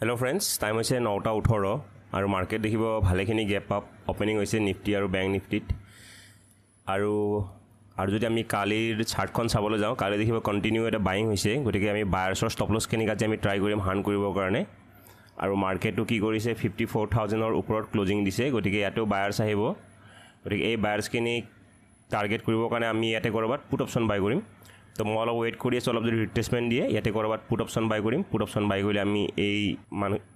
Hello friends, time হৈছে 9:18 আৰু market দেখিব ভালেখিনি গ্যাপ আপ ওপেনিং হৈছে নিফটি আৰু ব্যাংক নিফটিত আৰু যদি আমি কালিৰ চাৰ্টখন চাবলৈ যাওঁ কালি দেখিব কন্টিনিউ এটা বাইং হৈছে গতিকে আমি বায়াৰ্ছৰ ষ্টপ লছ কেনেকৈ আজি আমি ট্ৰাই কৰিম হান কৰিবৰ কাৰণে আৰু মাৰ্কেটটো কি কৰিছে 54000 ৰ ওপৰত ক্লোজিং দিছে গতিকে ইয়াতো বায়াৰ্ছ আহিব গতিকে এই বায়াৰ্ছখিনি টাৰ্গেট কৰিবৰ কাৰণে আমি ইয়াতে কৰবাত পুট অপচন বাই কৰিম তো মই অলপ ৱেইট কৰি আছোঁ অলপ যদি ৰিট্ৰেচমেণ্ট দিয়ে ইয়াতে কৰবাত পুট অপচন বাই কৰিম পুট অপচন বাই কৰিলে আমি এই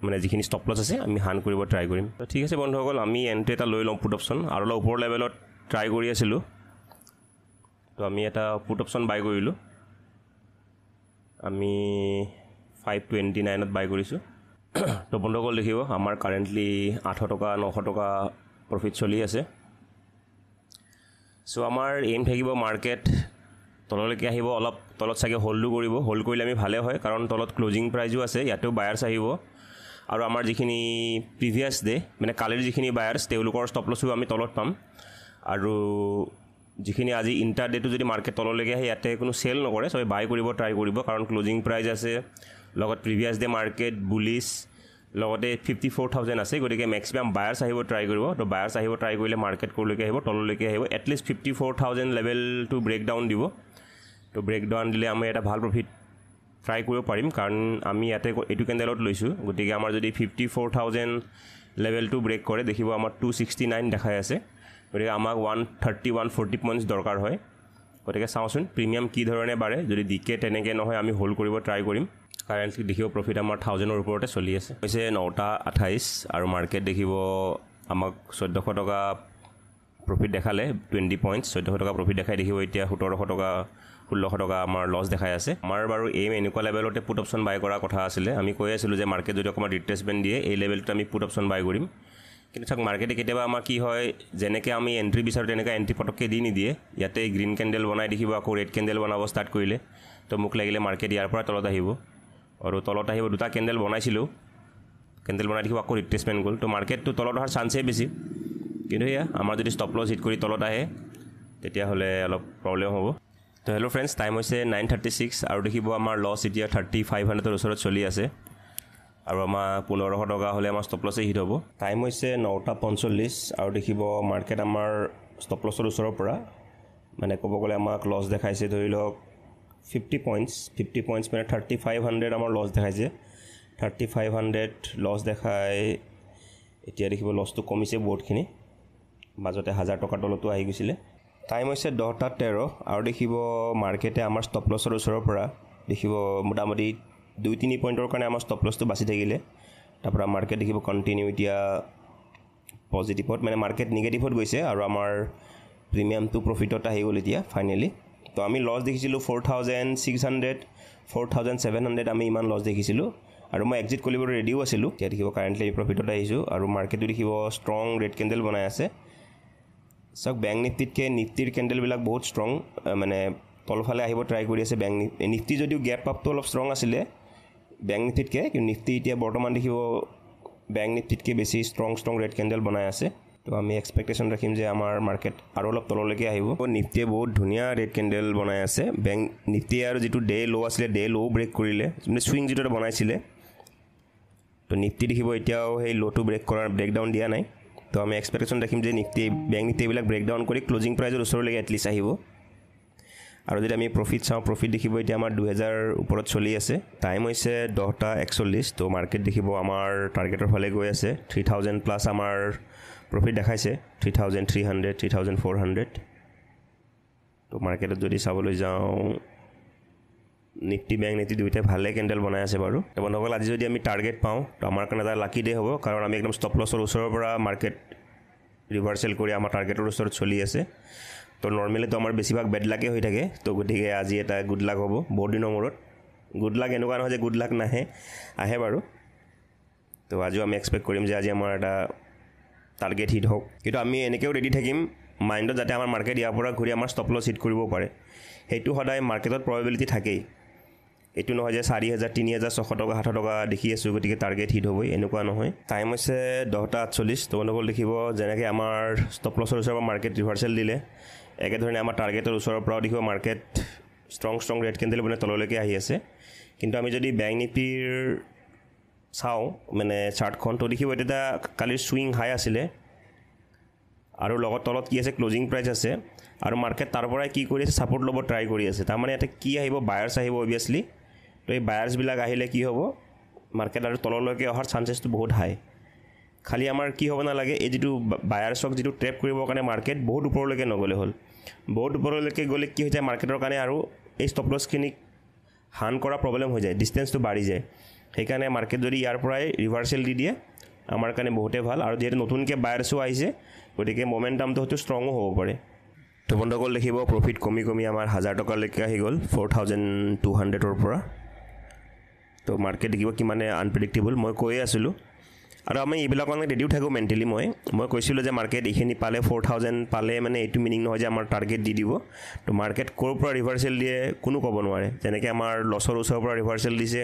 মানে যিখিনি ষ্টপ লছ আছে আমি হান কৰিব ট্ৰাই কৰিম তো ঠিক আছে বন্ধুসকল আমি এন্ট্ৰি এটা লৈ লওঁ পুট অপচন আৰু অলপ ওপৰ লেভেলত ট্ৰাই কৰি আছিলোঁ তো আমি এটা পুট অপচন বাই কৰিলোঁ আমি 529 ত বাই কৰিছোঁ তো বন্ধুসকল দেখিব আমাৰ কাৰেণ্টলি 800 টকা 900 টকা প্ৰফিট চলি আছে সো আমাৰ এম থাকিব মাৰ্কেট তললৈকে আহিব অলপ তলত চাগে হোল্ড কৰিব হোল্ড কৰিলে আমি ভালে হয় কাৰণ তলত ক্লোজিং প্ৰাইজো আছে ইয়াতো বায়াৰ্ছ আহিব আৰু আমাৰ যিখিনি প্ৰিভিয়াছ ডে মানে কালিৰ যিখিনি বায়াৰ্ছ তেওঁলোকৰ ষ্টপ লছও আমি তলত পাম আৰু যিখিনি আজি ইণ্টাৰ ডেটো যদি মাৰ্কেট তললৈকে আহে ইয়াতে কোনো সেল নকৰে সবে বাই কৰিব ট্ৰাই কৰিব কাৰণ ক্লোজিং প্ৰাইজ আছে লগত প্ৰিভিয়াছ ডে মাৰ্কেট বুলিশ লগতে 54000 আছে গতিকে ম্যাক্সিমাম বায়াৰ্ছ আহিব ট্ৰাই কৰিব তো বায়াৰ্ছ আহিব ট্ৰাই কৰিলে মাৰ্কেট কৰলৈকে আহিব তললৈকে আহিব at least 54000 level two brake down দিব তো ব্ৰেক ডাউন দিলে আমি এটা ভাল প্ৰফিট ট্ৰাই কৰিব পাৰিম কাৰণ আমি ইয়াতে এটু কেণ্ডেলত লৈছোঁ গতিকে আমাৰ যদি 54000 লেভেল টু ব্ৰেক কৰে দেখিব আমাৰ 269 দেখাই আছে গতিকে আমাক 130 140 পইণ্টছ দৰকাৰ হয় গতিকে চাওঁচোন প্ৰিমিয়াম কি ধৰণে বাঢ়ে যদি ডিকে তেনেকৈ নহয় আমি হোল্ড কৰিব ট্ৰাই কৰিম কাৰেণ্টলি দেখিব প্ৰফিট আমাৰ 1000 ৰ ওপৰতে চলি আছে হৈছে 9:28 আৰু মাৰ্কেট দেখিব আমাক 1400 টকা প্ৰফিট দেখালে 20 পইণ্টছ 1400 টকা প্ৰফিট দেখাই দেখিব এতিয়া 1700 টকা 1600 টকা আমাৰ লছ দেখাই আছে আমাৰ বাৰু এম এনেকুৱা লেভেলতে পুট অপচন বাই কৰা কথা আছিলে আমি কৈ আছিলোঁ যে মাৰ্কেট যদি অকণমান ৰিট্ৰেচমেণ্ট দিয়ে এই লেভেলটো আমি পুট অপচন বাই কৰিম কিন্তু চাওক মাৰ্কেটে কেতিয়াবা আমাৰ কি হয় যেনেকৈ আমি এণ্ট্ৰি বিচাৰোঁ তেনেকৈ এণ্ট্ৰি পটককৈ দি নিদিয়ে ইয়াতে গ্ৰীণ কেণ্ডেল বনাই দেখিব আকৌ ৰেড কেণ্ডেল বনাব ষ্টাৰ্ট কৰিলে তো মোক লাগিলে মাৰ্কেট ইয়াৰ পৰা তলত আহিব আৰু তলত আহিব দুটা কেণ্ডেল বনাইছিলোঁ কেণ্ডেল বনাই দেখিব আকৌ ৰিট্ৰেচমেণ্ট গ'ল তো মাৰ্কেটটো তলত অহাৰ চান্সেই বেছি কিন্তু এয়া আমাৰ যদি ষ্টপ লছ হিট কৰি তলত আহে তেতিয়াহ'লে অলপ প্ৰব্লেম হ'ব তো হেল্ল' ফ্ৰেণ্ডছ টাইম হৈছে 9:36 আৰু দেখিব আমাৰ লছ এতিয়া 3500 ৰ ওচৰত চলি আছে আৰু আমাৰ 1500 টকা হ'লে আমাৰ ষ্টপ লছে হিট হ'ব টাইম হৈছে 9:45 আৰু দেখিব মাৰ্কেট আমাৰ ষ্টপ লছৰ ওচৰৰ পৰা মানে ক'ব গ'লে আমাক লছ দেখাইছে ধৰি লওক 50 পইণ্টছ মানে 3500 আমাৰ লছ দেখাইছে 3500 লছ দেখাই এতিয়া দেখিব লছটো কমিছে বহুতখিনি মাজতে 1000 টকাৰ তলতো আহি গৈছিলে টাইম হৈছে 10:13 আৰু দেখিব মাৰ্কেটে আমাৰ ষ্টপ লছৰ ওচৰৰ পৰা দেখিব মোটামুটি 2-3 পইণ্টৰ কাৰণে আমাৰ ষ্টপ লছটো বাচি থাকিলে তাৰপৰা মাৰ্কেট দেখিব কণ্টিনিউ এতিয়া পজিটিভত মানে মাৰ্কেট নিগেটিভত গৈছে আৰু আমাৰ প্ৰিমিয়ামটো প্ৰফিটত আহি গ'ল এতিয়া ফাইনেলি তো আমি লছ দেখিছিলোঁ 4600 4700 আমি ইমান লছ দেখিছিলোঁ আৰু মই এক্সিট কৰিবলৈ ৰেডিও আছিলোঁ এতিয়া দেখিব কাৰেণ্টলি প্ৰফিটত আহিছোঁ আৰু মাৰ্কেটটো দেখিব ষ্ট্ৰং ৰেড কেণ্ডেল বনাই আছে চাওক বেংক নিফটিতকৈ নিফটিৰ কেণ্ডেলবিলাক বহুত ষ্ট্ৰং মানে তলফালে আহিব ট্ৰাই কৰি আছে বেংক নিফটি যদিও গেপ আপটো অলপ ষ্ট্ৰং আছিলে বেংক নিফটিতকৈ কিন্তু নিফটি এতিয়া বৰ্তমান দেখিব বেংক নিফটিতকৈ বেছি ষ্ট্ৰং ৰেড কেণ্ডেল বনাই আছে তো আমি এক্সপেক্টেশ্যন ৰাখিম যে আমাৰ মাৰ্কেট আৰু অলপ তললৈকে আহিব নিফটিয়ে বহুত ধুনীয়া ৰেড কেণ্ডেল বনাই আছে বেংক নিফটিয়ে আৰু যিটো ডে ল' আছিলে ডে ল' ব্ৰেক কৰিলে মানে ছুইং যিটো এটা বনাইছিলে তো নিফটি দেখিব এতিয়াও সেই ল'টো ব্ৰেক ডাউন দিয়া নাই তো আমি এক্সপেক্টেশ্যন ৰাখিম যে নিফটি বেংক নিফটি এইবিলাক ব্ৰেক ডাউন কৰি ক্লোজিং প্ৰাইজৰ ওচৰলৈকে এটলিষ্ট আহিব আৰু যদি আমি প্ৰফিট চাওঁ প্ৰফিট দেখিব এতিয়া আমাৰ 2000 ওপৰত চলি আছে টাইম হৈছে 10:41 তো মাৰ্কেট দেখিব আমাৰ টাৰ্গেটৰ ফালে গৈ আছে 3000 প্লাছ আমাৰ প্ৰফিট দেখাইছে 3300 3400 তো মাৰ্কেটত যদি চাবলৈ যাওঁ নিফটি বেংক নিফটি দুইটা ভালে কেণ্ডেল বনাই আছে বাৰু তো বন্ধুসকল আজি যদি আমি টাৰ্গেট পাওঁ তো আমাৰ কাৰণে এটা লাকি ডে হ'ব কাৰণ আমি একদম ষ্টপ লছৰ ওচৰৰ পৰা মাৰ্কেট ৰিভাৰ্চেল কৰি আমাৰ টাৰ্গেটৰ ওচৰত চলি আছে তো নৰ্মেলিতো আমাৰ বেছিভাগ বেড লাকে হৈ থাকে তো গতিকে আজি এটা গুড লাক হ'ব বহুত দিনৰ মূৰত গুড লাক এনেকুৱা নহয় যে গুড লাক নাহে আহে বাৰু তো আজিও আমি এক্সপেক্ট কৰিম যে আজি আমাৰ এটা টাৰ্গেট হিট হওক কিন্তু আমি এনেকৈও ৰেডি থাকিম মাইণ্ডত যাতে আমাৰ মাৰ্কেট ইয়াৰ পৰা ঘূৰি আমাৰ ষ্টপ লছ হিট কৰিব পাৰে সেইটো সদায় মাৰ্কেটত প্ৰবেবিলিটি থাকেই এইটো নহয় যে 4000 3600 টকা 700 টকা দেখি আছোঁ গতিকে টাৰ্গেট হিট হ'বই এনেকুৱা নহয় টাইম হৈছে 10:48 তো বন্ধুসকল দেখিব যেনেকৈ আমাৰ ষ্টপ লছৰ ওচৰৰ পৰা মাৰ্কেট ৰিভাৰ্চেল দিলে একেধৰণে আমাৰ টাৰ্গেটৰ ওচৰৰ পৰাও দেখিব মাৰ্কেট ষ্ট্ৰং ৰেড কেণ্ডেল বনাই তললৈকে আহি আছে কিন্তু আমি যদি বেংক নিফটিৰ চাওঁ মানে চাৰ্টখন তো দেখিব এতিয়া কালিৰ ছুইং হাই আছিলে আৰু লগত তলত কি আছে ক্লজিং প্ৰাইচ আছে আৰু মাৰ্কেট তাৰ পৰাই কি কৰি আছে ছাপৰ্ট ল'ব ট্ৰাই কৰি আছে তাৰমানে এটা কি আহিব বায়াৰ্ছ আহিব অবভিয়াছলি তো এই বায়াৰ্ছবিলাক আহিলে কি হ'ব মাৰ্কেট আৰু তললৈকে অহাৰ চান্সেছটো বহুত হাই খালি আমাৰ কি হ'ব নালাগে এই যিটো বায়াৰ্ছক যিটো ট্ৰেপ কৰিবৰ কাৰণে মাৰ্কেট বহুত ওপৰলৈকে নগ'লে হ'ল বহুত ওপৰলৈকে গ'লে কি হৈ যায় মাৰ্কেটৰ কাৰণে আৰু এই ষ্টপ লছখিনিক হান কৰা প্ৰব্লেম হৈ যায় ডিষ্টেঞ্চটো বাঢ়ি যায় সেইকাৰণে মাৰ্কেট যদি ইয়াৰ পৰাই ৰিভাৰ্চেল দি দিয়ে আমাৰ কাৰণে বহুতেই ভাল আৰু যিহেতু নতুনকৈ বায়াৰ্ছো আহিছে গতিকে মমেণ্টামটো হয়তো ষ্ট্ৰঙো হ'ব পাৰে তো বন্ধুসকল দেখিব প্ৰফিট কমি কমি আমাৰ 1000 টকালৈকে আহি গ'ল 4200ৰ পৰা তো মাৰ্কেট দেখিব কিমানে আনপ্ৰেডিক্টেবল মই কৈয়ে আছিলোঁ আৰু আমি এইবিলাকৰ কাৰণে ৰেডিও থাকোঁ মেণ্টেলি মই কৈছিলোঁ যে মাৰ্কেট এইখিনি পালে 4000 পালে মানে এইটো মিনিং নহয় যে আমাৰ টাৰ্গেট দি দিব তো মাৰ্কেট ক'ৰ পৰা ৰিভাৰ্চেল দিয়ে কোনো ক'ব নোৱাৰে যেনেকৈ আমাৰ লছৰ ওচৰৰ পৰা ৰিভাৰ্চেল দিছে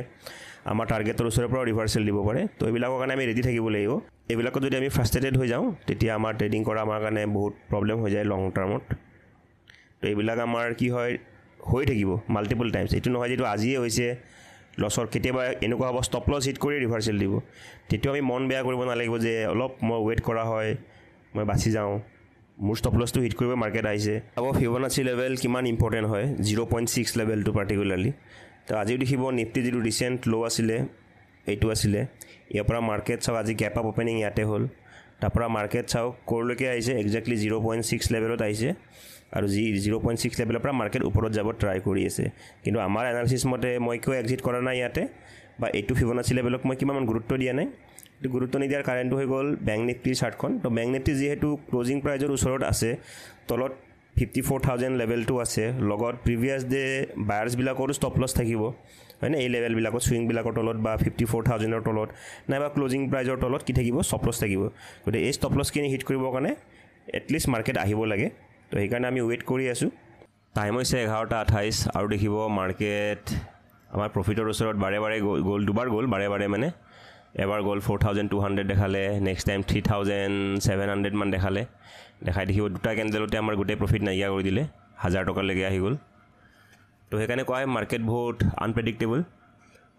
আমাৰ টাৰ্গেটৰ ওচৰৰ পৰা ৰিভাৰ্চেল দিব পাৰে তো এইবিলাকৰ কাৰণে আমি ৰেডি থাকিব লাগিব এইবিলাকত যদি আমি ফ্ৰাষ্ট্ৰেটেড হৈ যাওঁ তেতিয়া আমাৰ ট্ৰেডিং কৰা আমাৰ কাৰণে বহুত প্ৰব্লেম হৈ যায় লং টাৰ্মত তো এইবিলাক আমাৰ কি হয় হৈ থাকিব মাল্টিপল টাইমছ এইটো নহয় যিটো আজিয়ে হৈছে লছৰ কেতিয়াবা এনেকুৱা হ'ব ষ্টপ লছ হিট কৰি ৰিভাৰ্চেল দিব তেতিয়া আমি মন বেয়া কৰিব নালাগিব যে অলপ মই ৱেইট কৰা হয় মই বাচি যাওঁ মোৰ ষ্টপ লছটো হিট কৰিব মাৰ্কেট আহিছে আকৌ ফিবনাচি লেভেল কিমান ইম্পৰ্টেণ্ট হয় 0.6 লেভেলটো পাৰ্টিকুলাৰলি তো আজিও দেখিব নিফটি যিটো ৰিচেণ্ট ল' আছিলে এইটো আছিলে ইয়াৰ পৰা মাৰ্কেট চাওক আজি গেপ আপ অপেনিং ইয়াতে হ'ল তাৰপৰা মাৰ্কেট চাওক ক'ৰলৈকে আহিছে একজেক্টলি 0.6 লেভেলত আহিছে আৰু 0.6 লেভেলৰ পৰা মাৰ্কেট ওপৰত যাব ট্ৰাই কৰি আছে কিন্তু আমাৰ এনালিচিছ মতে মই কিয় এক্সিট কৰা নাই ইয়াতে বা এইটো ফিবনাচি লেভেলক মই কিমান গুৰুত্ব দিয়া নাই এইটো গুৰুত্ব নিদিয়াৰ কাৰণটো হৈ গ'ল বেংক নিফটিৰ চাৰ্টখন তো বেংক নিফটি যিহেতু ক্লজিং প্ৰাইজৰ ওচৰত আছে তলত 54000 লেভেলটো আছে লগত প্ৰিভিয়াছ ডে বায়াৰ্ছবিলাকৰো ষ্টপ লছ থাকিব হয়নে এই লেভেলবিলাকত ছুইংবিলাকৰ তলত বা 54000ৰ তলত নাইবা ক্লজিং প্ৰাইজৰ তলত কি থাকিব ষ্টপ লছ থাকিব গতিকে এই ষ্টপ লছখিনি হিট কৰিবৰ কাৰণে এটলিষ্ট মাৰ্কেট আহিব লাগে তো সেইকাৰণে আমি ৱেইট কৰি আছোঁ টাইম হৈছে 11:28 আৰু দেখিব মাৰ্কেট আমাৰ প্ৰফিটৰ ওচৰত বাৰে বাৰে গ'ল দুবাৰ গ'ল বাৰে বাৰে মানে এবাৰ গ'ল 4200 দেখালে নেক্সট টাইম 3700 মান দেখাই দেখিব দুটা কেণ্ডেলতে আমাৰ গোটেই প্ৰফিট নাইকিয়া কৰি দিলে 1000 টকালৈকে আহি গ'ল তো সেইকাৰণে কোৱা হয় মাৰ্কেট বহুত আনপ্ৰেডিক্টেবল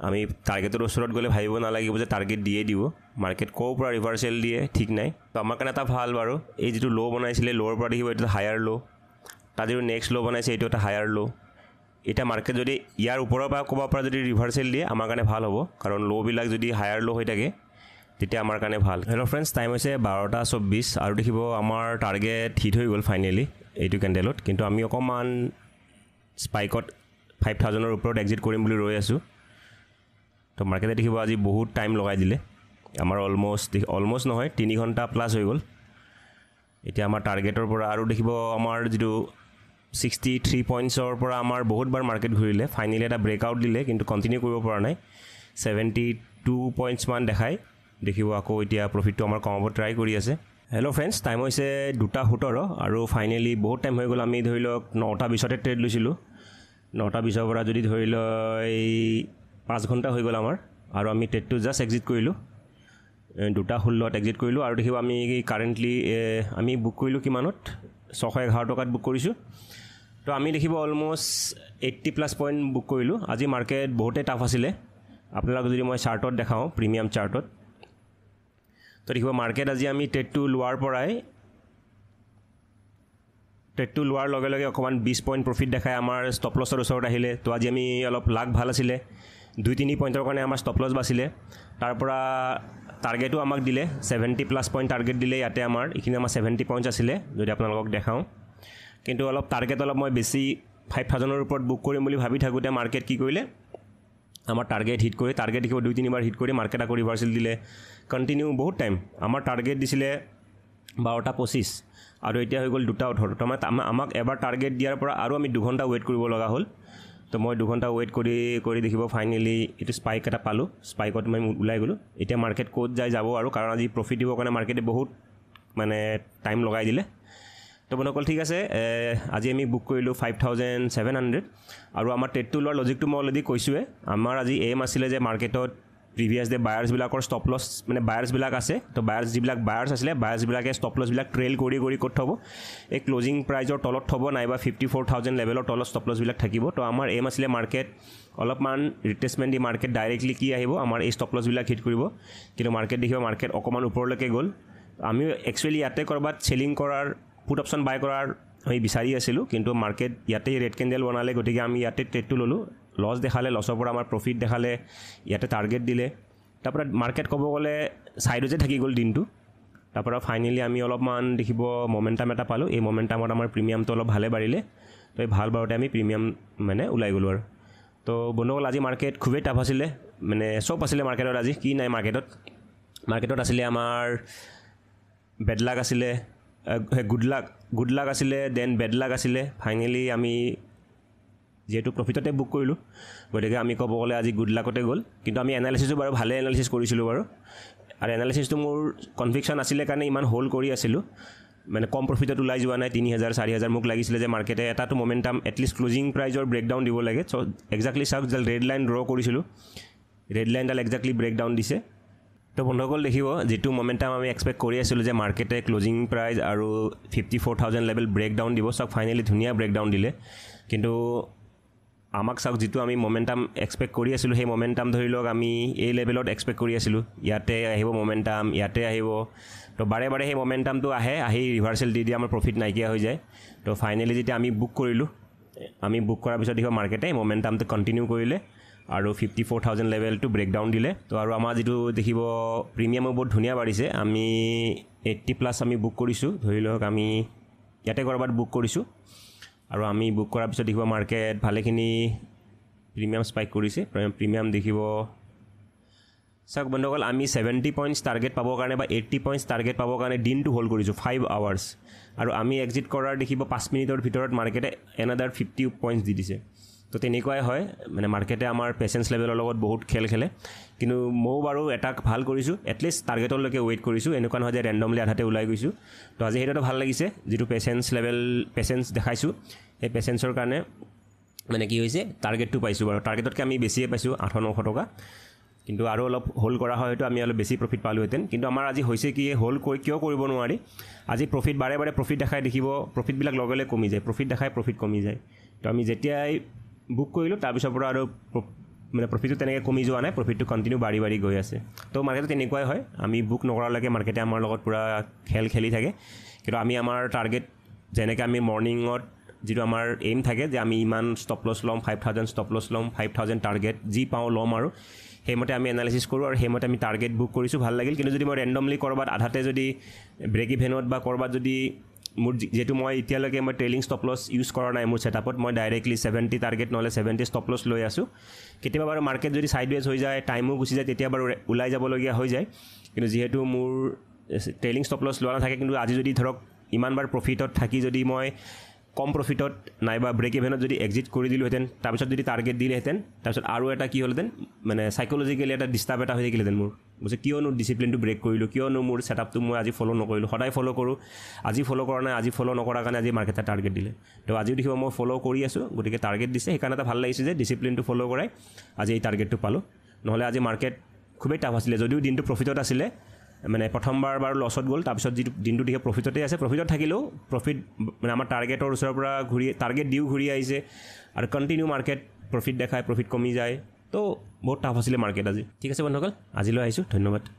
আমি টাৰ্গেটৰ ওচৰত গ'লে ভাবিব নালাগিব যে টাৰ্গেট দিয়ে দিব মাৰ্কেট ক'ৰ পৰা ৰিভাৰ্চেল দিয়ে ঠিক নাই তো আমাৰ কাৰণে এটা ভাল বাৰু এই যিটো ল' বনাইছিলে ল'ৰ পৰা দেখিব এইটো হায়াৰ ল' তাৰ যিটো নেক্সট ল' বনাইছে এইটো এটা হায়াৰ ল' এতিয়া মাৰ্কেট যদি ইয়াৰ ওপৰৰ পৰা ক'ৰবাৰ পৰা যদি ৰিভাৰ্চেল দিয়ে আমাৰ কাৰণে ভাল হ'ব কাৰণ ল'বিলাক যদি হায়াৰ ল' হৈ থাকে তেতিয়া আমাৰ কাৰণে ভাল হেল্ল' ফ্ৰেণ্ডছ টাইম হৈছে 12:24 আৰু দেখিব আমাৰ টাৰ্গেট হিট হৈ গ'ল ফাইনেলি এইটো কেণ্ডেলত কিন্তু আমি অকণমান স্পাইকত 5000ৰ ওপৰত এক্সিট কৰিম বুলি ৰৈ আছোঁ তো মাৰ্কেটে দেখিব আজি বহুত টাইম লগাই দিলে আমাৰ অলমষ্ট নহয় 3 ঘণ্টা প্লাছ হৈ গ'ল এতিয়া আমাৰ টাৰ্গেটৰ পৰা আৰু দেখিব আমাৰ যিটো 63 পইণ্টছৰ পৰা আমাৰ বহুতবাৰ মাৰ্কেট ঘূৰিলে ফাইনেলি এটা ব্ৰেকআউট দিলে কিন্তু কণ্টিনিউ কৰিব পৰা নাই 72 পইণ্টছমান দেখাই দেখিব আকৌ এতিয়া প্ৰফিটটো আমাৰ কমাব ট্ৰাই কৰি আছে হেল্ল' ফ্ৰেণ্ডছ টাইম হৈছে 2:17 আৰু ফাইনেলি বহুত টাইম হৈ গ'ল আমি ধৰি লওক 9:20তে ট্ৰেড লৈছিলোঁ 9:20ৰ পৰা যদি ধৰি লয় 5 ঘণ্টা হৈ গ'ল আমাৰ আৰু আমি ট্ৰেডটো জাষ্ট এক্সিট কৰিলোঁ 2:16ত এক্সিট কৰিলোঁ আৰু দেখিব আমি কাৰেণ্টলি আমি বুক কৰিলোঁ কিমানত 611 টকাত বুক কৰিছোঁ তো আমি দেখিব অলমষ্ট 80+ পইণ্ট বুক কৰিলোঁ আজি মাৰ্কেট বহুতেই টাফ আছিলে আপোনালোক যদি মই চাৰ্টত দেখাওঁ প্ৰিমিয়াম চাৰ্টত তো দেখিব মাৰ্কেট আজি আমি ট্ৰেডটো লোৱাৰ লগে লগে অকণমান 20 পইণ্ট প্ৰফিট দেখাই আমাৰ ষ্টপ লছৰ ওচৰত আহিলে তো আজি আমি অলপ লাক ভাল আছিলে 2-3 পইণ্টৰ কাৰণে আমাৰ ষ্টপ লছ বাছিলে তাৰ পৰা টাৰ্গেটো আমাক দিলে 70+ পইণ্ট টাৰ্গেট দিলে ইয়াতে আমাৰ এইখিনি আমাৰ 70 পইণ্টছ আছিলে যদি আপোনালোকক দেখাওঁ কিন্তু অলপ টাৰ্গেট অলপ মই বেছি 5000ৰ ওপৰত বুক কৰিম বুলি ভাবি থাকোঁতে মাৰ্কেট কি কৰিলে আমাৰ টাৰ্গেট হিট কৰি টাৰ্গেট দেখিব 2-3 বাৰ হিট কৰি মাৰ্কেট আকৌ ৰিভাৰ্চেল দিলে কণ্টিনিউ বহুত টাইম আমাৰ টাৰ্গেট দিছিলে 12:25 আৰু এতিয়া হৈ গ'ল 2:18 তো আমাক এবাৰ টাৰ্গেট দিয়াৰ পৰা আৰু আমি 2 ঘণ্টা ৱেইট কৰিব লগা হ'ল তো মই 2 ঘণ্টা ৱেইট কৰি দেখিব ফাইনেলি এইটো স্পাইক এটা পালোঁ স্পাইকত মই ওলাই গ'লোঁ এতিয়া মাৰ্কেট ক'ত যাব আৰু কাৰণ আজি প্ৰফিট দিবৰ কাৰণে মাৰ্কেটে বহুত মানে টাইম লগাই দিলে তো বন্ধুসকল ঠিক আছে আজি আমি বুক কৰিলোঁ 5700 আৰু আমাৰ ট্ৰেডটো লোৱাৰ লজিকটো মই অলৰেডি কৈছোঁৱে আমাৰ আজি এম আছিলে যে মাৰ্কেটত প্ৰিভিয়াছ ডে বায়াৰ্ছবিলাকৰ ষ্টপ লছ মানে বায়াৰ্ছবিলাক আছে তো যিবিলাক বায়াৰ্ছ আছিলে বায়াৰ্ছবিলাকে ষ্টপ লছবিলাক ট্ৰেইল কৰি ক'ত থ'ব এই ক্লজিং প্ৰাইজৰ তলত থ'ব নাইবা 54000 লেভেলৰ তলত ষ্টপ লছবিলাক থাকিব তো আমাৰ এম আছিলে মাৰ্কেট অলপমান ৰিট্ৰেচমেণ্ট দি মাৰ্কেট ডাইৰেক্টলি কি আহিব আমাৰ এই ষ্টপ লছবিলাক হিট কৰিব কিন্তু মাৰ্কেট দেখিব মাৰ্কেট অকণমান ওপৰলৈকে গ'ল আমি একচুৱেলি ইয়াতে ক'ৰবাত চেলিং কৰাৰ পুট অপশ্যন বাই কৰাৰ আমি বিচাৰি আছিলোঁ কিন্তু মাৰ্কেট ইয়াতে ৰেড কেণ্ডেল বনালে গতিকে আমি ইয়াতে ট্ৰেডটো ল'লোঁ লছ দেখালে লছৰ পৰা আমাৰ প্ৰফিট দেখালে ইয়াতে টাৰ্গেট দিলে তাৰপৰা মাৰ্কেট ক'ব গ'লে ছাইডতে থাকি গ'ল দিনটো তাৰপৰা ফাইনেলি আমি অলপমান দেখিব মমেণ্টাম এটা পালোঁ এই মমেণ্টামত আমাৰ প্ৰিমিয়ামটো অলপ ভালে বাঢ়িলে তো এই ভাল বাৰতে আমি প্ৰিমিয়াম মানে ওলাই গ'লোঁ আৰু তো বন্ধুসকল আজি মাৰ্কেট খুবেই টাফ আছিলে মানে চব আছিলে মাৰ্কেটত আজি কি নাই মাৰ্কেটত আছিলে আমাৰ বেড লাক আছিলে গুড লাক আছিলে দেন বেড লাক আছিলে ফাইনেলি আমি যেহেতু প্ৰফিটতে বুক কৰিলোঁ গতিকে আমি ক'ব গ'লে আজি গুড লাকতে গ'ল কিন্তু আমি এনালাইচিছো বাৰু ভালে এনালাইচিছ কৰিছিলোঁ বাৰু আৰু এনালাইচিছটো মোৰ কনভিকশ্যন আছিলে কাৰণে ইমান হোল্ড কৰি আছিলোঁ মানে কম প্ৰফিটত ওলাই যোৱা নাই 3000 4000 মোক লাগিছিলে যে মাৰ্কেটে এটাটো মমেণ্টাম এটলিষ্ট ক্লোজিং প্ৰাইজৰ ব্ৰেকডাউন দিব লাগে চ' এক্সাক্টলি চাওক যে ৰেড লাইন ড্ৰ কৰিছিলোঁ ৰেড লাইনডাল এক্সাক্টলি ব্ৰেকডাউন দিছে তো বন্ধুসকল দেখিব যিটো মমেণ্টাম আমি এক্সপেক্ট কৰি আছিলোঁ যে মাৰ্কেটে ক্লোজিং প্ৰাইজ আৰু 54000 লেভেল ব্ৰেকডাউন দিব চাওক ফাইনেলি ধুনীয়া ব্ৰেকডাউন দিলে কিন্তু আমাক চাওক যিটো আমি মমেণ্টাম এক্সপেক্ট কৰি আছিলোঁ সেই মমেণ্টাম ধৰি লওক আমি এই লেভেলত এক্সপেক্ট কৰি আছিলোঁ ইয়াতে আহিব মমেণ্টাম ইয়াতে আহিব তো বাৰে সেই মমেণ্টামটো আহি ৰিভাৰ্চেল দি আমাৰ প্ৰফিট নাইকিয়া হৈ যায় তো ফাইনেলি যেতিয়া আমি বুক কৰিলোঁ আমি বুক কৰাৰ পিছত দেখিব মাৰ্কেটে মমেণ্টামটো কণ্টিনিউ কৰিলে আৰু 54000 লেভেলটো ব্ৰেকডাউন দিলে তো আৰু আমাৰ যিটো দেখিব প্ৰিমিয়ামো বহুত ধুনীয়া বাঢ়িছে আমি 80+ আমি বুক কৰিছোঁ ধৰি লওক আমি ইয়াতে ক'ৰবাত বুক কৰিছোঁ আৰু আমি বুক কৰাৰ পিছত দেখিব মাৰ্কেট ভালেখিনি প্ৰিমিয়াম স্পাইক কৰিছে প্ৰিমিয়াম দেখিব চাওক বন্ধুসকল আমি 70 পইণ্টছ টাৰ্গেট পাবৰ কাৰণে বা 80 পইণ্টছ টাৰ্গেট পাবৰ কাৰণে দিনটো হোল্ড কৰিছোঁ 5 আৱাৰ্ছ আৰু আমি এক্সিট কৰাৰ দেখিব 5 মিনিটৰ ভিতৰত মাৰ্কেটে এনাডাৰ 50 পইণ্টছ দি দিছে তো তেনেকুৱাই হয় মানে মাৰ্কেটে আমাৰ পেচেঞ্চ লেভেলৰ লগত বহুত খেলে কিন্তু ময়ো বাৰু এটা ভাল কৰিছোঁ এটলিষ্ট টাৰ্গেটলৈকে ৱেইট কৰিছোঁ এনেকুৱা নহয় যে ৰেণ্ডমলি আধাতে ওলাই গৈছোঁ তো আজি সেইটোতো ভাল লাগিছে যিটো পেচেঞ্চ দেখাইছোঁ সেই পেচেঞ্চৰ কাৰণে মানে কি হৈছে টাৰ্গেটটো পাইছোঁ বাৰু টাৰ্গেটতকৈ আমি বেছিয়ে পাইছোঁ 800-900 টকা কিন্তু আৰু অলপ হোল্ড কৰা হয় হয়তো আমি অলপ বেছি প্ৰফিট পালোহেঁতেন কিন্তু আমাৰ আজি হৈছে কি হোল্ড কৰি কিয় কৰিব নোৱাৰি আজি প্ৰফিট বাৰে প্ৰফিট দেখাই দেখিব প্ৰফিটবিলাক লগে কমি যায় প্ৰফিট দেখাই প্ৰফিট কমি যায় তো আমি যেতিয়াই বুক কৰিলোঁ তাৰপিছৰ পৰা আৰু মানে প্ৰফিটটো তেনেকৈ কমি যোৱা নাই প্ৰফিটটো কণ্টিনিউ বাঢ়ি গৈ আছে তো মাৰ্কেটত তেনেকুৱাই হয় আমি বুক নকৰালৈকে মাৰ্কেটে আমাৰ লগত পূৰা খেলি থাকে কিন্তু আমি আমাৰ টাৰ্গেট যেনেকৈ আমি মৰ্ণিঙত যিটো আমাৰ এইম থাকে যে আমি ইমান ষ্টপ লছ ল'ম 5000 ষ্টপ লছ ল'ম 5000 টাৰ্গেট যি পাওঁ ল'ম আৰু সেইমতে আমি এনালাইচিছ কৰোঁ আৰু সেইমতে আমি টাৰ্গেট বুক কৰিছোঁ ভাল লাগিল কিন্তু যদি মই ৰেণ্ডমলি ক'ৰবাত আধাতে যদি ব্ৰেক ইভেনত বা ক'ৰবাত যদি মোৰ যিহেতু মই এতিয়ালৈকে মই ট্ৰেইলিং ষ্টপ লছ ইউজ কৰা নাই মোৰ ছেটআপত মই ডাইৰেক্টলি 70 টাৰ্গেট নহ'লে 70 ষ্টপ লছ লৈ আছোঁ কেতিয়াবা বাৰু মাৰ্কেট যদি ছাইডৱেজ হৈ যায় টাইমো গুচি যায় তেতিয়া বাৰু ওলাই যাবলগীয়া হৈ যায় কিন্তু যিহেতু মোৰ ট্ৰেইলিং ষ্টপ লছ লোৱা নাথাকে কিন্তু আজি যদি ধৰক ইমানবাৰ প্ৰফিটত থাকি যদি মই কম প্ৰফিটত নাইবা ব্ৰেক ইভেনত যদি এক্সিট কৰি দিলোঁহেঁতেন তাৰপিছত যদি টাৰ্গেট দিলেহেঁতেন তাৰপিছত আৰু এটা কি হ'লহেঁতেন মানে চাইক'লজিকেলি এটা ডিষ্টাৰ্ব এটা হৈ থাকিলেহেঁতেন মোৰ বুজিছে কিয়নো ডিচিপ্লিনটো ব্ৰেক কৰিলোঁ কিয়নো মোৰ ছেটআপটো মই আজি ফ'ল' নকৰিলোঁ সদায় ফ'ল' কৰোঁ আজি ফ'ল' কৰা নাই আজি ফ'ল' নকৰাৰ কাৰণে আজি মাৰ্কেটে টাৰ্গেট দিলে তো আজিও দেখিব মই ফ'ল' কৰি আছোঁ গতিকে টাৰ্গেট দিছে সেইকাৰণে এটা ভাল লাগিছে যে ডিচিপ্লিনটো ফ'ল' কৰাই আজি এই টাৰ্গেটটো পালোঁ নহ'লে আজি মাৰ্কেট খুবেই টাফ আছিলে যদিও দিনটো প্ৰফিটত আছিলে মানে প্ৰথমবাৰ বাৰু লছত গ'ল তাৰপিছত যিটো দিনটো দেখি প্ৰফিটতে আছে প্ৰফিটত থাকিলেও প্ৰফিট মানে আমাৰ টাৰ্গেটৰ ওচৰৰ পৰা টাৰ্গেট দিও ঘূৰি আহিছে আৰু কণ্টিনিউ মাৰ্কেট প্ৰফিট দেখায় প্ৰফিট কমি যায় তো বহুত টাফ আছিলে মাৰ্কেট আজি ঠিক আছে বন্ধুসকল আজিলৈ আহিছোঁ ধন্যবাদ